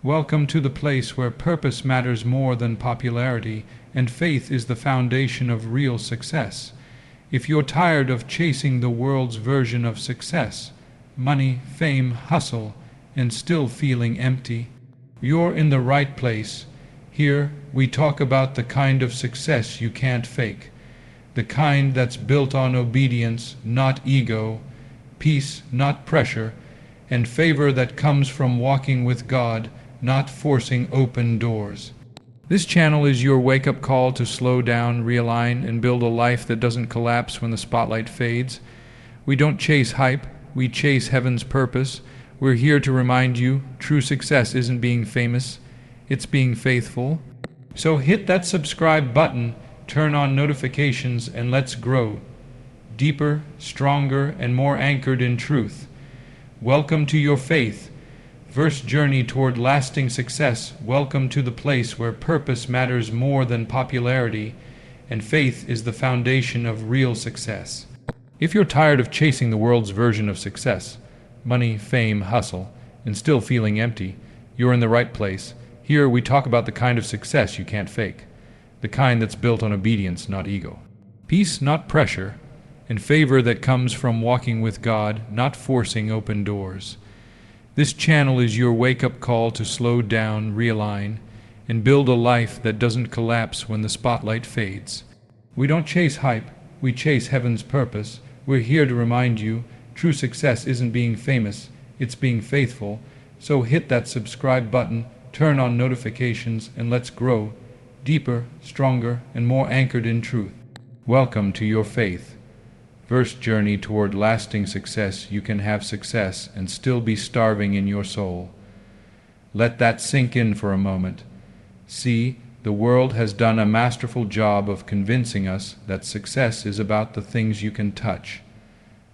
Welcome to the place where purpose matters more than popularity, and faith is the foundation of real success. If you're tired of chasing the world's version of success, money, fame, hustle, and still feeling empty, you're in the right place. Here, we talk about the kind of success you can't fake, the kind that's built on obedience, not ego, peace, not pressure, and favor that comes from walking with God, not forcing open doors. This channel is your wake-up call to slow down, realign, and build a life that doesn't collapse when the spotlight fades. We don't chase hype, we chase heaven's purpose. We're here to remind you, true success isn't being famous, it's being faithful. So hit that subscribe button, turn on notifications, and let's grow. Deeper, stronger, and more anchored in truth. Welcome to your faith. First journey toward lasting success. Welcome to the place where purpose matters more than popularity, and faith is the foundation of real success. If you're tired of chasing the world's version of success, money, fame, hustle, and still feeling empty, you're in the right place. Here we talk about the kind of success you can't fake, the kind that's built on obedience, not ego. Peace, not pressure, and favor that comes from walking with God, not forcing open doors. This channel is your wake-up call to slow down, realign, and build a life that doesn't collapse when the spotlight fades. We don't chase hype, we chase heaven's purpose. We're here to remind you, true success isn't being famous, it's being faithful. So hit that subscribe button, turn on notifications, and let's grow, deeper, stronger, and more anchored in truth. Welcome to your faith. First journey toward lasting success. You can have success and still be starving in your soul. Let that sink in for a moment. See, the world has done a masterful job of convincing us that success is about the things you can touch,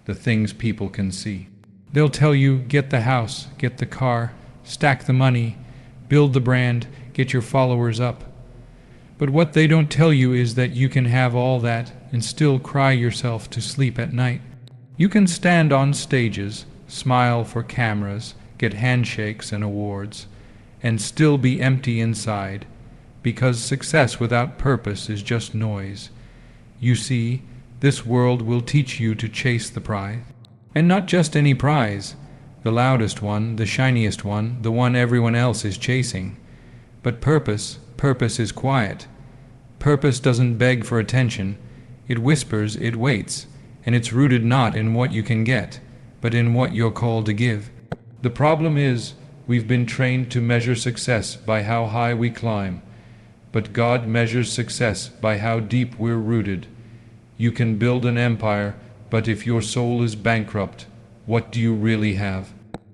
the things people can see. They'll tell you, get the house, get the car, stack the money, build the brand, get your followers up. But what they don't tell you is that you can have all that and still cry yourself to sleep at night. You can stand on stages, smile for cameras, get handshakes and awards, and still be empty inside, because success without purpose is just noise. You see, this world will teach you to chase the prize. And not just any prize, the loudest one, the shiniest one, the one everyone else is chasing. But purpose is quiet. Purpose doesn't beg for attention. It whispers, it waits, and it's rooted not in what you can get, but in what you're called to give. The problem is, we've been trained to measure success by how high we climb, but God measures success by how deep we're rooted. You can build an empire, but if your soul is bankrupt, what do you really have?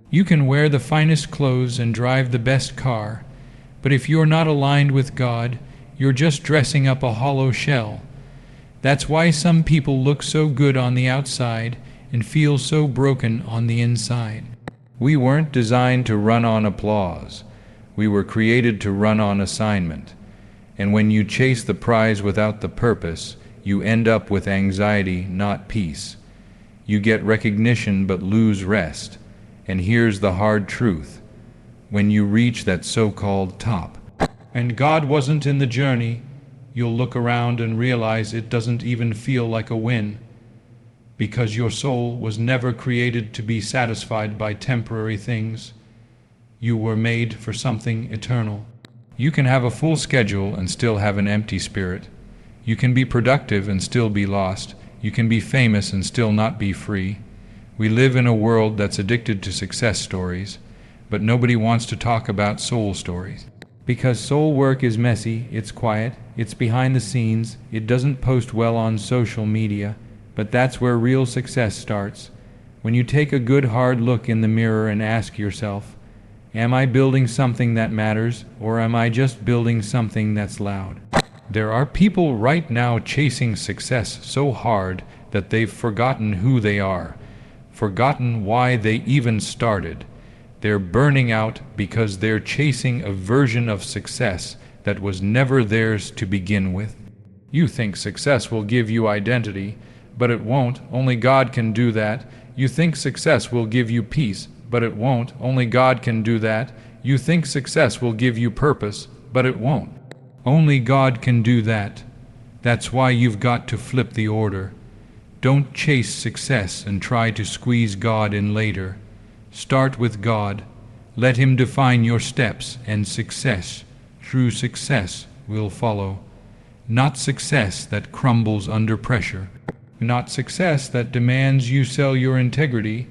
You can wear the finest clothes and drive the best car, but if you're not aligned with God, you're just dressing up a hollow shell. That's why some people look so good on the outside and feel so broken on the inside. We weren't designed to run on applause. We were created to run on assignment. And when you chase the prize without the purpose, you end up with anxiety, not peace. You get recognition but lose rest. And here's the hard truth. When you reach that so-called top, and God wasn't in the journey, you'll look around and realize it doesn't even feel like a win, because your soul was never created to be satisfied by temporary things. You were made for something eternal. You can have a full schedule and still have an empty spirit. You can be productive and still be lost. You can be famous and still not be free. We live in a world that's addicted to success stories, but nobody wants to talk about soul stories. Because soul work is messy, it's quiet, it's behind the scenes, it doesn't post well on social media, but that's where real success starts. When you take a good hard look in the mirror and ask yourself, am I building something that matters, or am I just building something that's loud? There are people right now chasing success so hard that they've forgotten who they are, forgotten why they even started. They're burning out because they're chasing a version of success that was never theirs to begin with. You think success will give you identity, but it won't. Only God can do that. You think success will give you peace, but it won't. Only God can do that. You think success will give you purpose, but it won't. Only God can do that. That's why you've got to flip the order. Don't chase success and try to squeeze God in later. Start with God. Let Him define your steps, and success, true success, will follow. Not success that crumbles under pressure. Not success that demands you sell your integrity,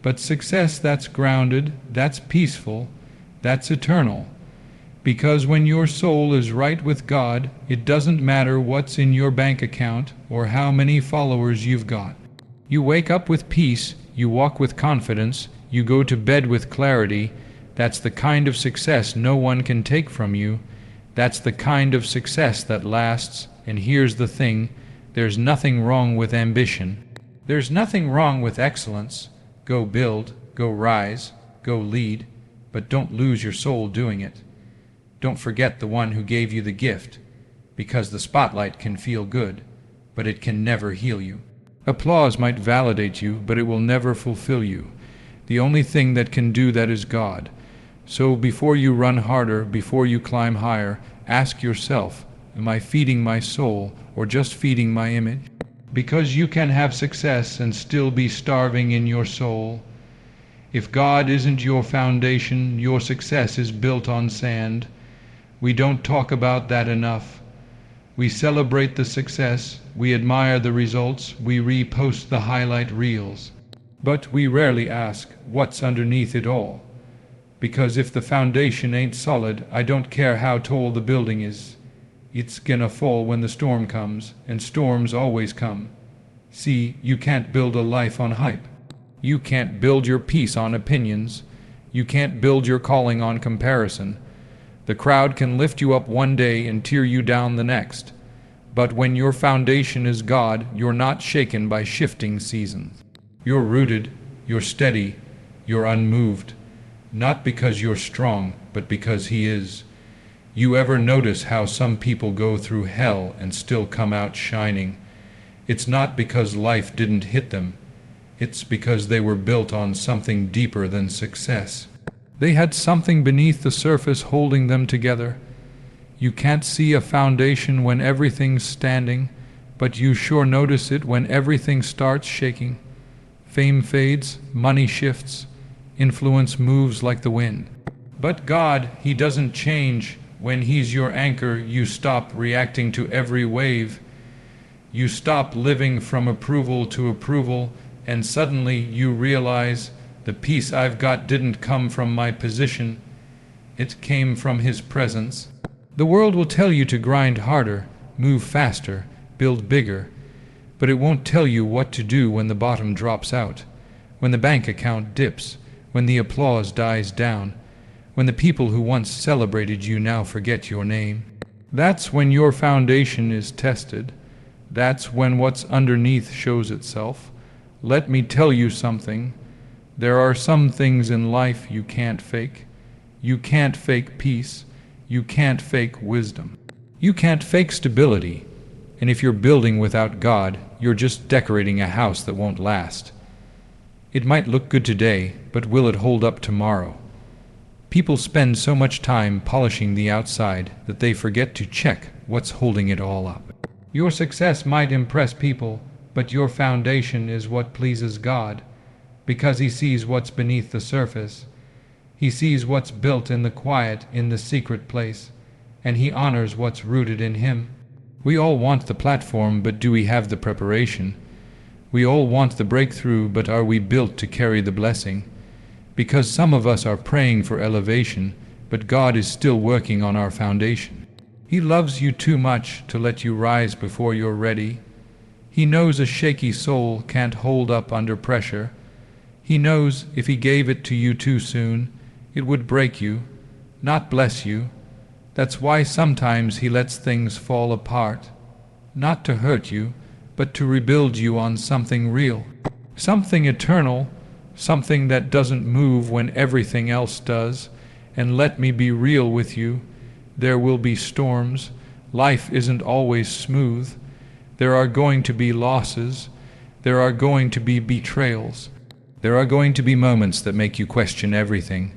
but success that's grounded, that's peaceful, that's eternal. Because when your soul is right with God, it doesn't matter what's in your bank account or how many followers you've got. You wake up with peace, you walk with confidence, you go to bed with clarity. That's the kind of success no one can take from you. That's the kind of success that lasts. And here's the thing, there's nothing wrong with ambition. There's nothing wrong with excellence. Go build, go rise, go lead, but don't lose your soul doing it. Don't forget the one who gave you the gift, because the spotlight can feel good, but it can never heal you. Applause might validate you, but it will never fulfill you. The only thing that can do that is God. So before you run harder, before you climb higher, ask yourself, am I feeding my soul or just feeding my image? Because you can have success and still be starving in your soul. If God isn't your foundation, your success is built on sand. We don't talk about that enough. We celebrate the success, we admire the results, we repost the highlight reels. But we rarely ask, what's underneath it all? Because if the foundation ain't solid, I don't care how tall the building is. It's gonna fall when the storm comes, and storms always come. See, you can't build a life on hype. You can't build your peace on opinions. You can't build your calling on comparison. The crowd can lift you up one day and tear you down the next. But when your foundation is God, you're not shaken by shifting seasons. You're rooted, you're steady, you're unmoved. Not because you're strong, but because He is. You ever notice how some people go through hell and still come out shining? It's not because life didn't hit them. It's because they were built on something deeper than success. They had something beneath the surface holding them together. You can't see a foundation when everything's standing, but you sure notice it when everything starts shaking. Fame fades, money shifts, influence moves like the wind. But God, He doesn't change. When He's your anchor, you stop reacting to every wave. You stop living from approval to approval, and suddenly you realize the peace I've got didn't come from my position. It came from His presence. The world will tell you to grind harder, move faster, build bigger, but it won't tell you what to do when the bottom drops out, when the bank account dips, when the applause dies down, when the people who once celebrated you now forget your name. That's when your foundation is tested. That's when what's underneath shows itself. Let me tell you something. There are some things in life you can't fake. You can't fake peace. You can't fake wisdom. You can't fake stability. And if you're building without God, you're just decorating a house that won't last. It might look good today, but will it hold up tomorrow? People spend so much time polishing the outside that they forget to check what's holding it all up. Your success might impress people, but your foundation is what pleases God, because He sees what's beneath the surface. He sees what's built in the quiet, in the secret place, and He honors what's rooted in Him. We all want the platform, but do we have the preparation? We all want the breakthrough, but are we built to carry the blessing? Because some of us are praying for elevation, but God is still working on our foundation. He loves you too much to let you rise before you're ready. He knows a shaky soul can't hold up under pressure. He knows if He gave it to you too soon, it would break you, not bless you. That's why sometimes He lets things fall apart, not to hurt you, but to rebuild you on something real, something eternal, something that doesn't move when everything else does. And let me be real with you, there will be storms. Life isn't always smooth. There are going to be losses. There are going to be betrayals. There are going to be moments that make you question everything.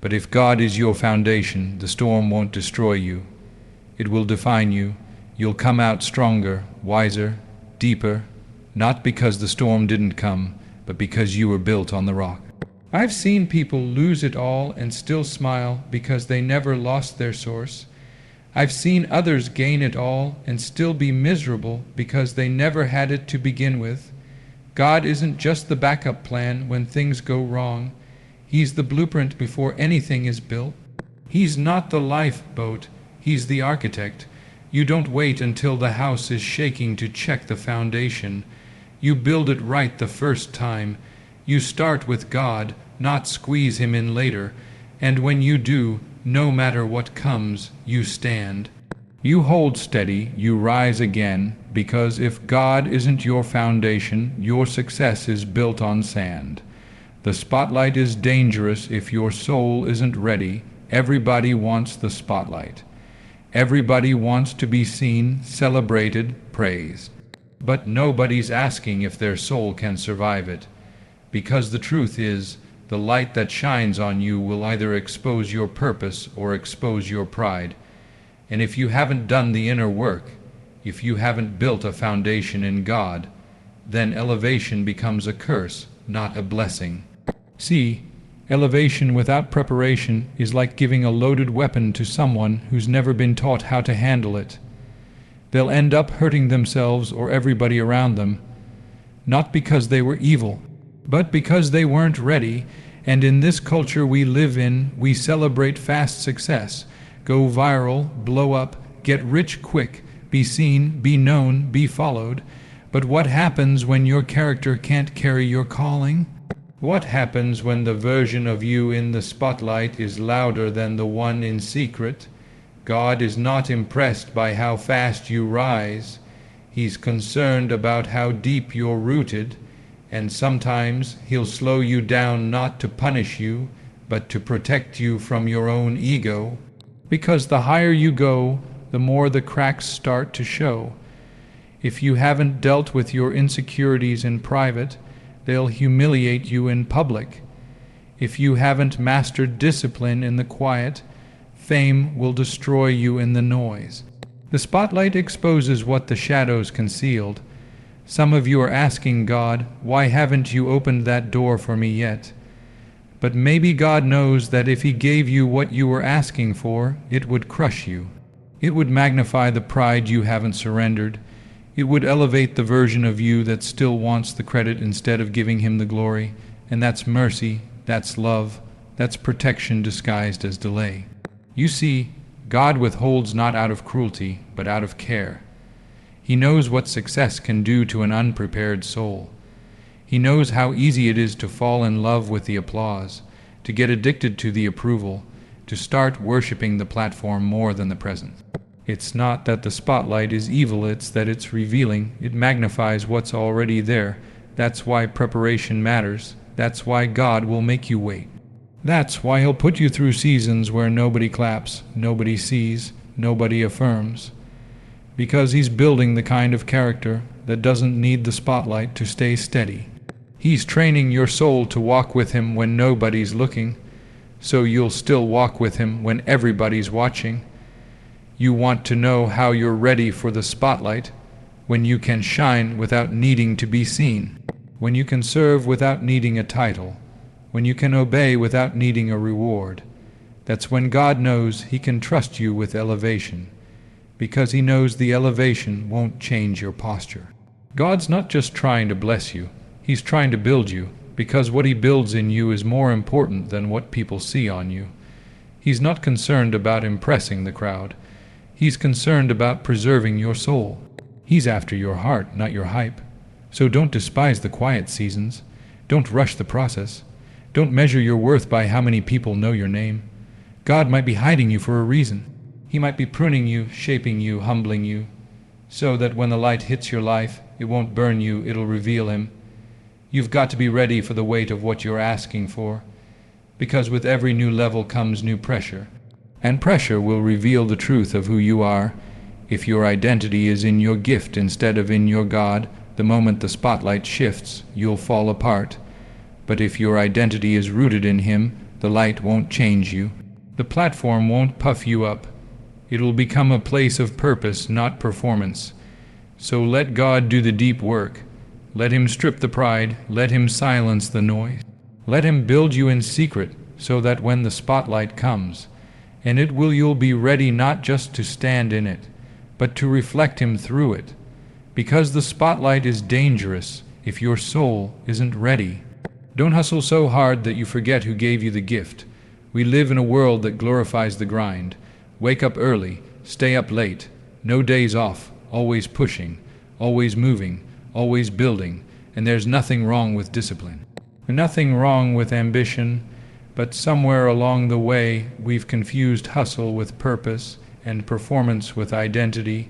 But if God is your foundation, the storm won't destroy you. It will define you. You'll come out stronger, wiser, deeper, not because the storm didn't come, but because you were built on the rock. I've seen people lose it all and still smile because they never lost their source. I've seen others gain it all and still be miserable because they never had it to begin with. God isn't just the backup plan when things go wrong. He's the blueprint before anything is built. He's not the lifeboat, he's the architect. You don't wait until the house is shaking to check the foundation. You build it right the first time. You start with God, not squeeze him in later, and when you do, no matter what comes, you stand. You hold steady, you rise again, because if God isn't your foundation, your success is built on sand. The spotlight is dangerous if your soul isn't ready. Everybody wants the spotlight. Everybody wants to be seen, celebrated, praised. But nobody's asking if their soul can survive it, because the truth is, the light that shines on you will either expose your purpose or expose your pride. And if you haven't done the inner work, if you haven't built a foundation in God, then elevation becomes a curse, not a blessing. See, elevation without preparation is like giving a loaded weapon to someone who's never been taught how to handle it. They'll end up hurting themselves or everybody around them, not because they were evil, but because they weren't ready. And in this culture we live in, we celebrate fast success, go viral, blow up, get rich quick, be seen, be known, be followed. But what happens when your character can't carry your calling? What happens when the version of you in the spotlight is louder than the one in secret? God is not impressed by how fast you rise. He's concerned about how deep you're rooted, and sometimes he'll slow you down not to punish you, but to protect you from your own ego. Because the higher you go, the more the cracks start to show. If you haven't dealt with your insecurities in private, they'll humiliate you in public. If you haven't mastered discipline in the quiet, fame will destroy you in the noise. The spotlight exposes what the shadows concealed. Some of you are asking God, why haven't you opened that door for me yet? But maybe God knows that if he gave you what you were asking for, it would crush you. It would magnify the pride you haven't surrendered. It would elevate the version of you that still wants the credit instead of giving him the glory. And that's mercy, that's love, that's protection disguised as delay. You see, God withholds not out of cruelty, but out of care. He knows what success can do to an unprepared soul. He knows how easy it is to fall in love with the applause, to get addicted to the approval, to start worshiping the platform more than the present. It's not that the spotlight is evil, it's that it's revealing. It magnifies what's already there. That's why preparation matters. That's why God will make you wait. That's why he'll put you through seasons where nobody claps, nobody sees, nobody affirms. Because he's building the kind of character that doesn't need the spotlight to stay steady. He's training your soul to walk with him when nobody's looking, so you'll still walk with him when everybody's watching. You want to know how you're ready for the spotlight, when you can shine without needing to be seen, when you can serve without needing a title, when you can obey without needing a reward. That's when God knows he can trust you with elevation, because he knows the elevation won't change your posture. God's not just trying to bless you, he's trying to build you, because what he builds in you is more important than what people see on you. He's not concerned about impressing the crowd. He's concerned about preserving your soul. He's after your heart, not your hype. So don't despise the quiet seasons. Don't rush the process. Don't measure your worth by how many people know your name. God might be hiding you for a reason. He might be pruning you, shaping you, humbling you, so that when the light hits your life, it won't burn you, it'll reveal him. You've got to be ready for the weight of what you're asking for, because with every new level comes new pressure. And pressure will reveal the truth of who you are. If your identity is in your gift instead of in your God, the moment the spotlight shifts, you'll fall apart. But if your identity is rooted in him, The light won't change you. The platform won't puff you up. It will become a place of purpose, not performance. So let God do the deep work. Let Him strip the pride. Let Him silence the noise. Let Him build you in secret, so that when the spotlight comes, and you'll be ready not just to stand in it, but to reflect Him through it. Because the spotlight is dangerous if your soul isn't ready. Don't hustle so hard that you forget who gave you the gift. We live in a world that glorifies the grind. Wake up early, stay up late, no days off, always pushing, always moving, always building, and there's nothing wrong with discipline. Nothing wrong with ambition, but somewhere along the way we've confused hustle with purpose and performance with identity.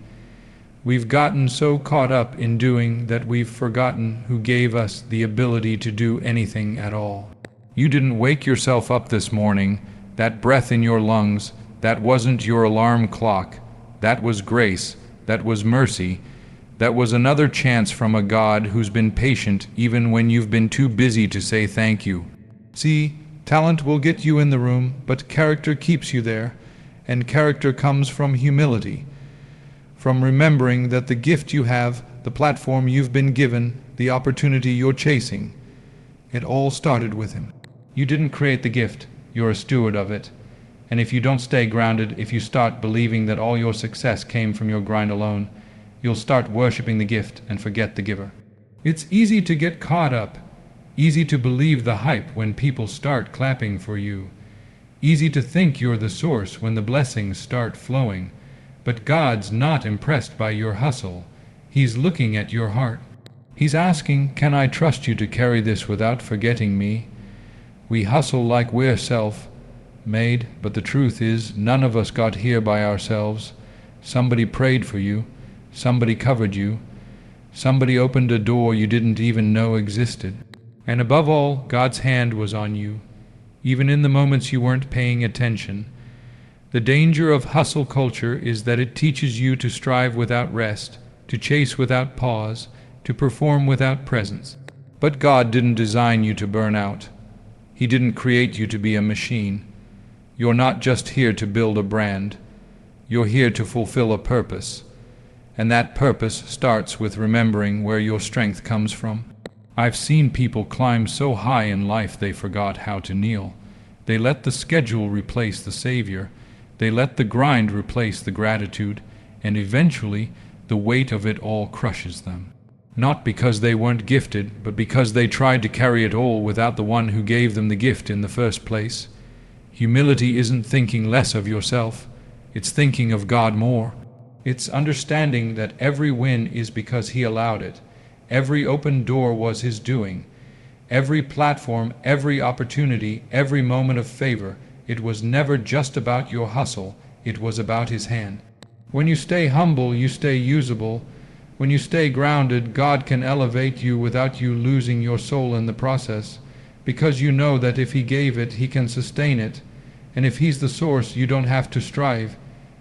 We've gotten so caught up in doing that we've forgotten who gave us the ability to do anything at all. You didn't wake yourself up this morning. That breath in your lungs, that wasn't your alarm clock. That was grace. That was mercy. That was another chance from a God who's been patient even when you've been too busy to say thank you. See, talent will get you in the room, but character keeps you there, and character comes from humility, from remembering that the gift you have, the platform you've been given, the opportunity you're chasing, it all started with Him. You didn't create the gift, you're a steward of it. And if you don't stay grounded, if you start believing that all your success came from your grind alone, you'll start worshiping the gift and forget the giver. It's easy to get caught up, easy to believe the hype when people start clapping for you, easy to think you're the source when the blessings start flowing. But God's not impressed by your hustle. He's looking at your heart. He's asking, can I trust you to carry this without forgetting me? We hustle like we're self-made, but the truth is none of us got here by ourselves. Somebody prayed for you. Somebody covered you. Somebody opened a door you didn't even know existed. And above all, God's hand was on you, even in the moments you weren't paying attention. The danger of hustle culture is that it teaches you to strive without rest, to chase without pause, to perform without presence. But God didn't design you to burn out. He didn't create you to be a machine. You're not just here to build a brand. You're here to fulfill a purpose. And that purpose starts with remembering where your strength comes from. I've seen people climb so high in life they forgot how to kneel. They let the schedule replace the Savior. They let the grind replace the gratitude, and eventually the weight of it all crushes them. Not because they weren't gifted, but because they tried to carry it all without the one who gave them the gift in the first place. Humility isn't thinking less of yourself. It's thinking of God more. It's understanding that every win is because He allowed it. Every open door was His doing. Every platform, every opportunity, every moment of favor, it was never just about your hustle. It was about His hand. When you stay humble, you stay usable. When you stay grounded, God can elevate you without you losing your soul in the process, because you know that if He gave it, He can sustain it. And if He's the source, you don't have to strive.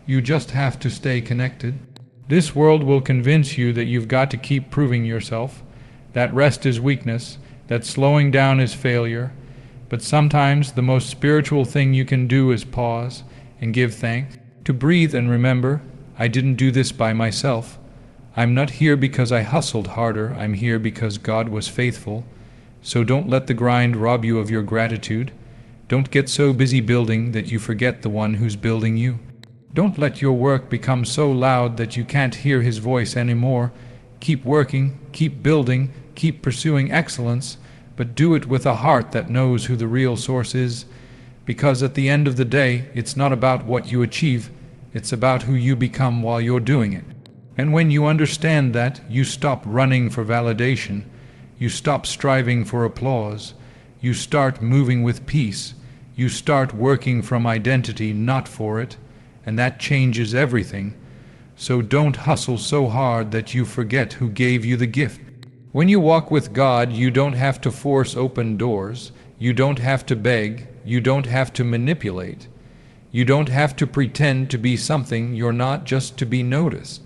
You just have to stay connected. This world will convince you that you've got to keep proving yourself, that rest is weakness, that slowing down is failure. But sometimes the most spiritual thing you can do is pause and give thanks, to breathe and remember, I didn't do this by myself. I'm not here because I hustled harder. I'm here because God was faithful. So don't let the grind rob you of your gratitude. Don't get so busy building that you forget the one who's building you. Don't let your work become so loud that you can't hear His voice anymore. Keep working, keep building, keep pursuing excellence, but do it with a heart that knows who the real source is. Because at the end of the day, it's not about what you achieve, it's about who you become while you're doing it. And when you understand that, you stop running for validation, you stop striving for applause, you start moving with peace, you start working from identity, not for it, and that changes everything. So don't hustle so hard that you forget who gave you the gift. When you walk with God, you don't have to force open doors, you don't have to beg, you don't have to manipulate, you don't have to pretend to be something you're not just to be noticed.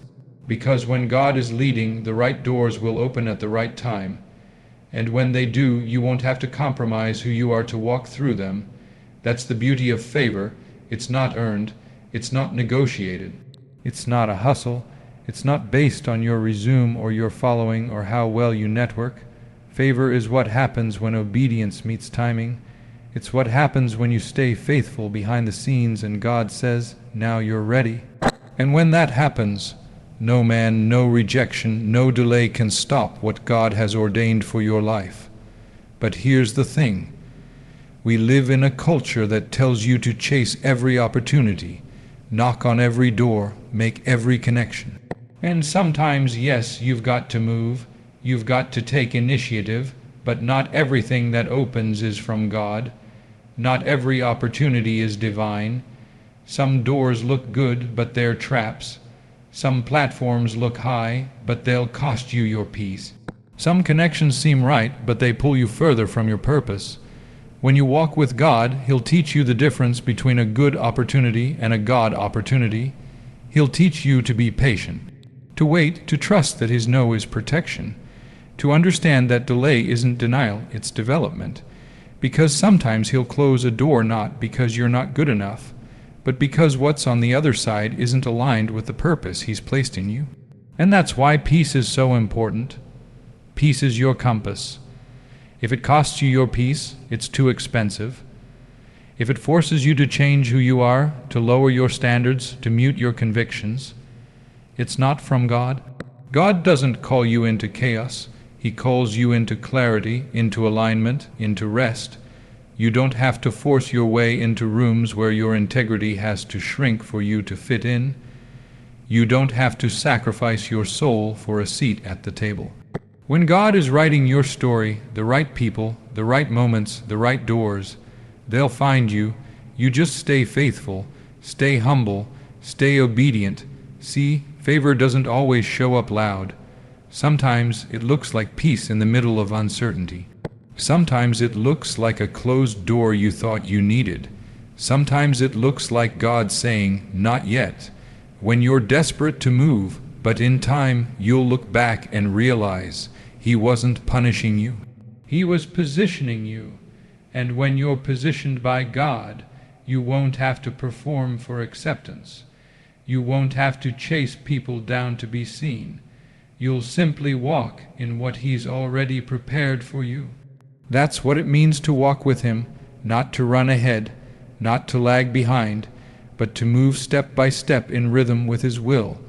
Because when God is leading, the right doors will open at the right time. And when they do, you won't have to compromise who you are to walk through them, That's the beauty of favor. It's not earned. It's not negotiated. It's not a hustle. It's not based on your resume or your following or how well you network. Favor is what happens when obedience meets timing. It's what happens when you stay faithful behind the scenes and God says, "Now you're ready." And when that happens, no man, no rejection, no delay can stop what God has ordained for your life. But here's the thing. We live in a culture that tells you to chase every opportunity, knock on every door, make every connection. And sometimes, yes, you've got to move, you've got to take initiative, but not everything that opens is from God. Not every opportunity is divine. Some doors look good, but they're traps. Some platforms look high, but they'll cost you your peace. Some connections seem right, but they pull you further from your purpose. When you walk with God, He'll teach you the difference between a good opportunity and a God opportunity. He'll teach you to be patient, to wait, to trust that His no is protection, to understand that delay isn't denial, it's development. Because sometimes He'll close a door not because you're not good enough, but because what's on the other side isn't aligned with the purpose He's placed in you. And that's why peace is so important. Peace is your compass. If it costs you your peace, it's too expensive. If it forces you to change who you are, to lower your standards, to mute your convictions, it's not from God. God doesn't call you into chaos. He calls you into clarity, into alignment, into rest. You don't have to force your way into rooms where your integrity has to shrink for you to fit in. You don't have to sacrifice your soul for a seat at the table. When God is writing your story, the right people, the right moments, the right doors, they'll find you. You just stay faithful, stay humble, stay obedient. See, favor doesn't always show up loud. Sometimes it looks like peace in the middle of uncertainty. Sometimes it looks like a closed door you thought you needed. Sometimes it looks like God saying, "Not yet," when you're desperate to move, but in time you'll look back and realize He wasn't punishing you. He was positioning you. And when you're positioned by God, you won't have to perform for acceptance. You won't have to chase people down to be seen. You'll simply walk in what He's already prepared for you. That's what it means to walk with Him, not to run ahead, not to lag behind, but to move step by step in rhythm with His will.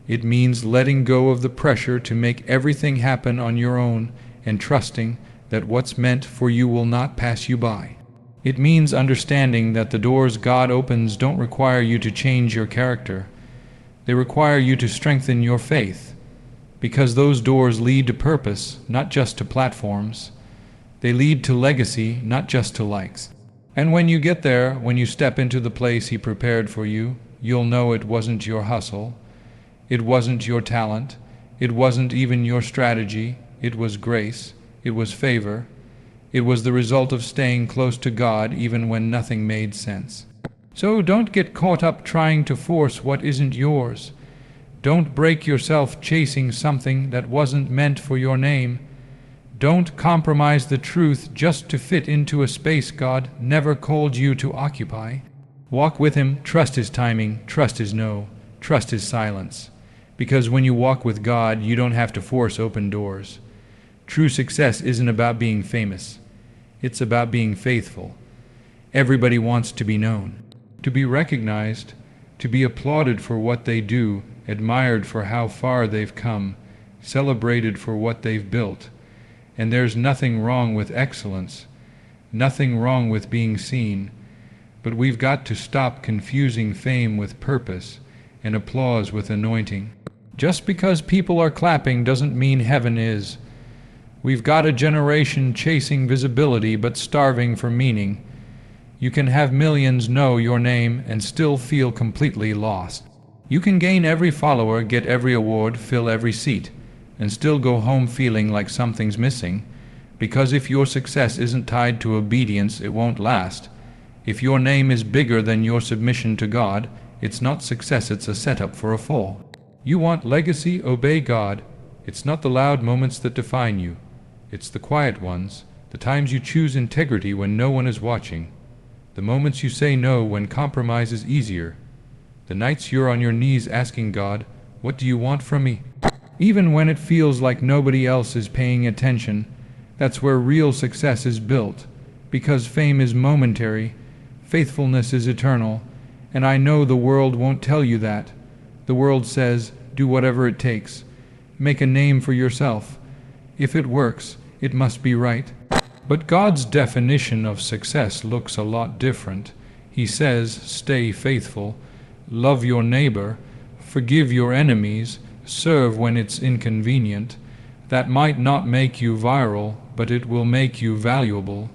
It means letting go of the pressure to make everything happen on your own and trusting that what's meant for you will not pass you by. It means understanding that the doors God opens don't require you to change your character. They require you to strengthen your faith, because those doors lead to purpose, not just to platforms. They lead to legacy, not just to likes. And when you get there, when you step into the place He prepared for you, you'll know it wasn't your hustle. It wasn't your talent. It wasn't even your strategy. It was grace. It was favor. It was the result of staying close to God even when nothing made sense. So don't get caught up trying to force what isn't yours. Don't break yourself chasing something that wasn't meant for your name. Don't compromise the truth just to fit into a space God never called you to occupy. Walk with Him, trust His timing, trust His no, trust His silence. Because when you walk with God, you don't have to force open doors. True success isn't about being famous. It's about being faithful. Everybody wants to be known, to be recognized, to be applauded for what they do, admired for how far they've come, celebrated for what they've built. And there's nothing wrong with excellence, nothing wrong with being seen, but we've got to stop confusing fame with purpose and applause with anointing. Just because people are clapping doesn't mean heaven is. We've got a generation chasing visibility but starving for meaning. You can have millions know your name and still feel completely lost. You can gain every follower, get every award, fill every seat, and still go home feeling like something's missing, because if your success isn't tied to obedience, it won't last. If your name is bigger than your submission to God, it's not success, it's a setup for a fall. You want legacy, obey God. It's not the loud moments that define you. It's the quiet ones, the times you choose integrity when no one is watching, the moments you say no when compromise is easier, the nights you're on your knees asking God, "What do you want from me?" Even when it feels like nobody else is paying attention, that's where real success is built, because fame is momentary, faithfulness is eternal, and I know the world won't tell you that. The world says, do whatever it takes. Make a name for yourself. If it works, it must be right. But God's definition of success looks a lot different. He says, stay faithful, love your neighbor, forgive your enemies, serve when it's inconvenient. That might not make you viral, but it will make you valuable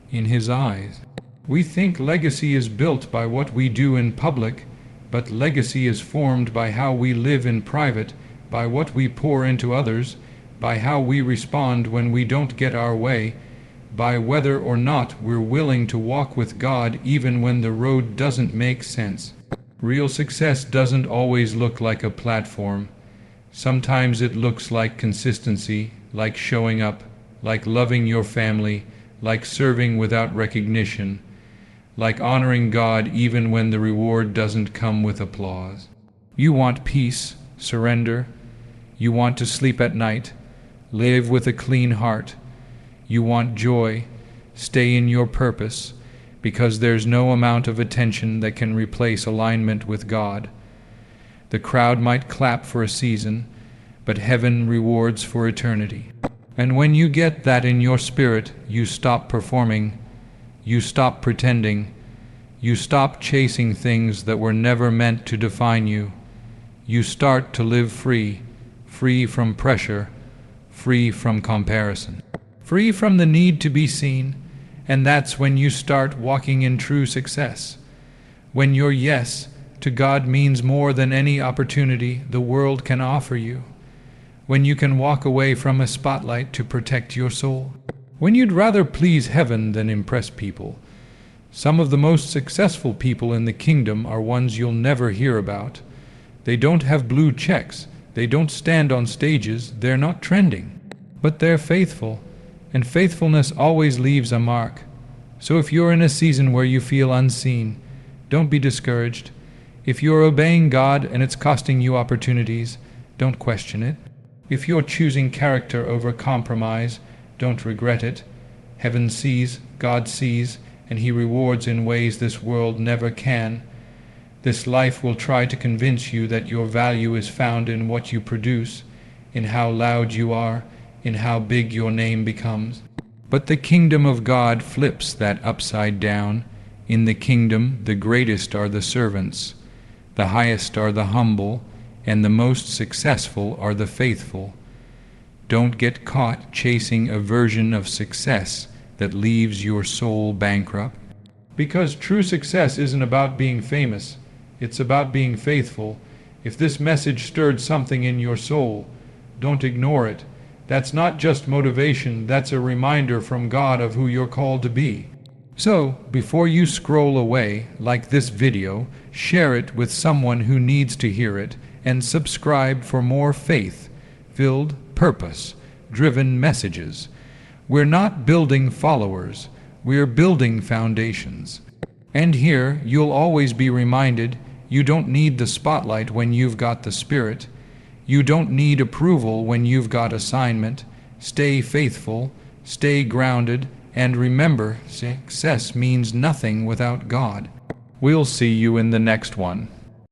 in His eyes. We think legacy is built by what we do in public, but legacy is formed by how we live in private, by what we pour into others, by how we respond when we don't get our way, by whether or not we're willing to walk with God even when the road doesn't make sense. Real success doesn't always look like a platform. Sometimes it looks like consistency, like showing up, like loving your family, like serving without recognition, like honoring God even when the reward doesn't come with applause. You want peace, surrender. You want to sleep at night, live with a clean heart. You want joy, stay in your purpose, because there's no amount of attention that can replace alignment with God. The crowd might clap for a season, but heaven rewards for eternity. And when you get that in your spirit, you stop performing, you stop pretending, you stop chasing things that were never meant to define you. You start to live free, free from pressure, free from comparison, free from the need to be seen, and that's when you start walking in true success. When your yes to God means more than any opportunity the world can offer you. When you can walk away from a spotlight to protect your soul. When you'd rather please heaven than impress people. Some of the most successful people in the kingdom are ones you'll never hear about. They don't have blue checks. They don't stand on stages. They're not trending. But they're faithful, and faithfulness always leaves a mark. So if you're in a season where you feel unseen, don't be discouraged. If you're obeying God and it's costing you opportunities, don't question it. If you're choosing character over compromise, don't regret it. Heaven sees, God sees, and He rewards in ways this world never can. This life will try to convince you that your value is found in what you produce, in how loud you are, in how big your name becomes. But the kingdom of God flips that upside down. In the kingdom, the greatest are the servants, the highest are the humble, and the most successful are the faithful. Don't get caught chasing a version of success that leaves your soul bankrupt. Because true success isn't about being famous, it's about being faithful. If this message stirred something in your soul, don't ignore it. That's not just motivation, that's a reminder from God of who you're called to be. So, before you scroll away, like this video, share it with someone who needs to hear it, and subscribe for more faith-filled, purpose-driven messages. We're not building followers, we're building foundations. And here, you'll always be reminded, you don't need the spotlight when you've got the Spirit. You don't need approval when you've got assignment. Stay faithful, stay grounded, and remember, success means nothing without God. We'll see you in the next one.